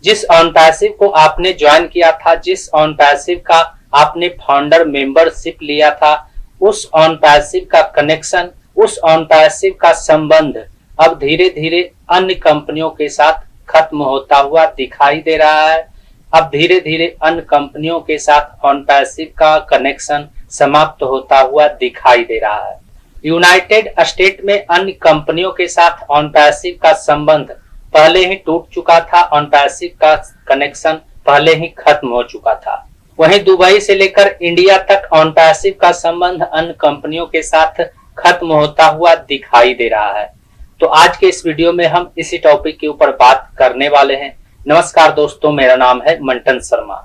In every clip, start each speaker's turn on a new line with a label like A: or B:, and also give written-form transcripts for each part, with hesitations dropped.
A: जिस on passive को आपने ज्वाइन किया था, जिस ऑन पैसिव का आपने फाउंडर मेंबरशिप लिया था, उस ऑन पैसिव का कनेक्शन, उस ऑन पैसिव का संबंध अब धीरे धीरे अन्य कंपनियों के साथ खत्म होता हुआ दिखाई दे रहा है। अब धीरे धीरे अन्य कंपनियों के साथ ऑन पैसिव का कनेक्शन समाप्त होता हुआ दिखाई दे रहा है। यूनाइटेड स्टेट में अन्य कंपनियों के साथ ऑन पैसिव का संबंध पहले ही टूट चुका था, ऑन पैसिव का कनेक्शन पहले ही खत्म हो चुका था। वहीं दुबई से लेकर इंडिया तक ऑन पैसिव का संबंध अन्य कंपनियों के साथ खत्म होता हुआ दिखाई दे रहा है। तो आज के इस वीडियो में हम इसी टॉपिक के ऊपर बात करने वाले हैं। नमस्कार दोस्तों, मेरा नाम है मंटन शर्मा।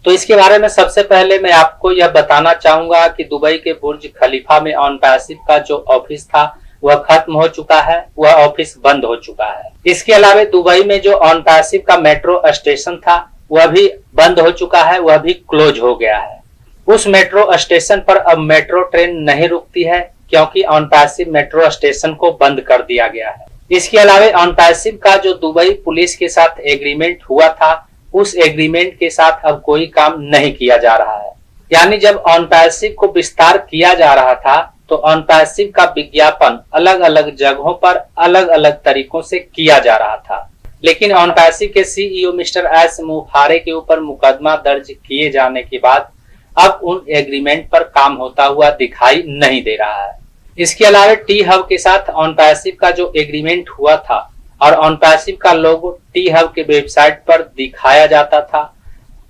A: तो इसके बारे में सबसे पहले मैं आपको यह बताना चाहूंगा कि दुबई के बुर्ज खलीफा में ऑन पैसिव का जो ऑफिस था वह खत्म हो चुका है, वह ऑफिस बंद हो चुका है। इसके अलावा दुबई में जो ऑन पैसिव का मेट्रो स्टेशन था वह भी बंद हो चुका है, वह भी क्लोज हो गया है। उस मेट्रो स्टेशन पर अब मेट्रो ट्रेन नहीं रुकती है क्योंकि ऑन पैसिव मेट्रो स्टेशन को बंद कर दिया गया है। इसके अलावा ऑन पैसिव का जो दुबई पुलिस के साथ एग्रीमेंट हुआ था, उस एग्रीमेंट के साथ अब कोई काम नहीं किया जा रहा है। यानी जब ऑन पैसिव को विस्तार किया जा रहा था तो ऑन पैसिव का विज्ञापन अलग अलग जगहों पर अलग अलग तरीकों से किया जा रहा था, लेकिन ऑन पैसिव के सीईओ मिस्टर एस मुफारे के ऊपर मुकदमा दर्ज किए जाने के बाद अब उन एग्रीमेंट पर काम होता हुआ दिखाई नहीं दे रहा है। इसके अलावा टी हब के साथ ऑन पैसिव का जो एग्रीमेंट हुआ था और ऑन पैसिव का लोगो टी हब के वेबसाइट पर दिखाया जाता था,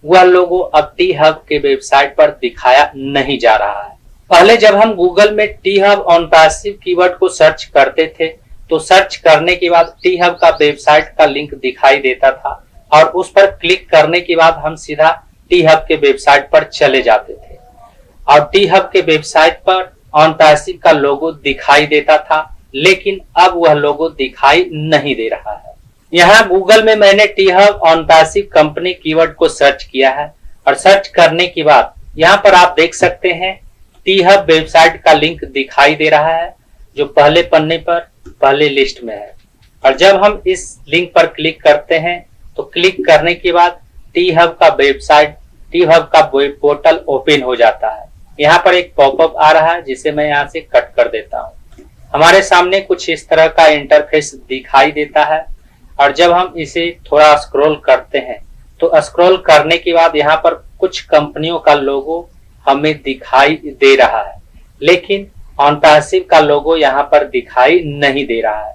A: वह लोगो अब टी हब के वेबसाइट पर दिखाया नहीं जा रहा है। पहले जब हम गूगल में T hub on passive keyword को सर्च करते थे तो सर्च करने के बाद टी हब का वेबसाइट का लिंक दिखाई देता था और उस पर क्लिक करने के बाद हम सीधा टी हब के वेबसाइट पर चले जाते थे और टी हब के वेबसाइट पर ऑन पैसिव का लोगो दिखाई देता था, लेकिन अब वह लोगो दिखाई नहीं दे रहा है। यहाँ गूगल में मैंने T hub on passive company keyword को सर्च किया है और सर्च करने के बाद यहाँ पर आप देख सकते हैं टी हब वेबसाइट का लिंक दिखाई दे रहा है जो पहले पन्ने पर पहले लिस्ट में है। और जब हम इस लिंक पर क्लिक करते हैं तो क्लिक करने के बाद टी हब का वेबसाइट, टी हब का वेब पोर्टल ओपन हो जाता है। यहाँ पर एक पॉपअप आ रहा है जिसे मैं यहाँ से कट कर देता हूँ। हमारे सामने कुछ इस तरह का इंटरफेस दिखाई देता है और जब हम इसे थोड़ा स्क्रॉल करते हैं तो स्क्रॉल करने के बाद यहाँ पर कुछ कंपनियों का लोगो हमें दिखाई दे रहा है, लेकिन ऑन पैसिव का लोगो यहाँ पर दिखाई नहीं दे रहा है।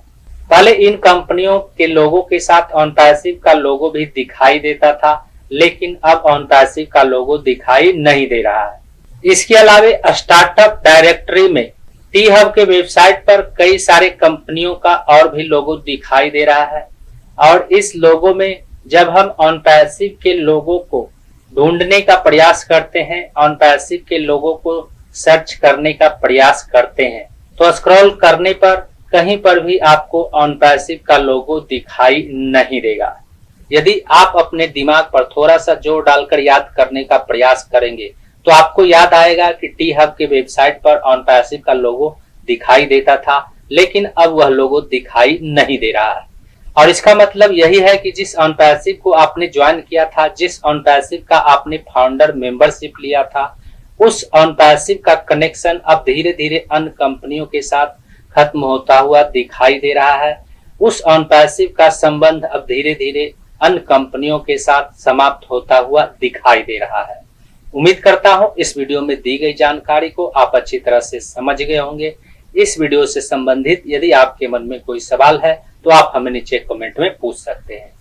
A: पहले इन कंपनियों के लोगो के साथ ऑन पैसिव का लोगो भी दिखाई देता था, लेकिन अब ऑन पैसिव का लोगो दिखाई नहीं दे रहा है। इसके अलावा स्टार्टअप डायरेक्टरी में टी हब के वेबसाइट पर कई सारे कंपनियों का और भी लोगो दिखाई दे रहा है और इस लोगो में जब हम ऑन पैसिव के लोगो को ढूंढने का प्रयास करते हैं, ऑन पैसिव के लोगो को सर्च करने का प्रयास करते हैं तो स्क्रॉल करने पर कहीं पर भी आपको ऑन पैसिव का लोगो दिखाई नहीं देगा। यदि आप अपने दिमाग पर थोड़ा सा जोर डालकर याद करने का प्रयास करेंगे तो आपको याद आएगा कि टी हब के वेबसाइट पर ऑन पैसिव का लोगो दिखाई देता था, लेकिन अब वह लोगो दिखाई नहीं दे रहा है। और इसका मतलब यही है कि जिस ऑन पैसिव को आपने ज्वाइन किया था, जिस ऑन पैसिव का आपने फाउंडर मेंबरशिप लिया था, उस ऑन पैसिव का कनेक्शन अब धीरे धीरे अन्य कंपनियों के साथ खत्म होता हुआ दिखाई दे रहा है। उस ऑन पैसिव का संबंध अब धीरे धीरे अन्य कंपनियों के साथ समाप्त होता हुआ दिखाई दे रहा है। उम्मीद करता हूं इस वीडियो में दी गई जानकारी को आप अच्छी तरह से समझ गए होंगे। इस वीडियो से संबंधित यदि आपके मन में कोई सवाल है तो आप हमें नीचे कमेंट में पूछ सकते हैं।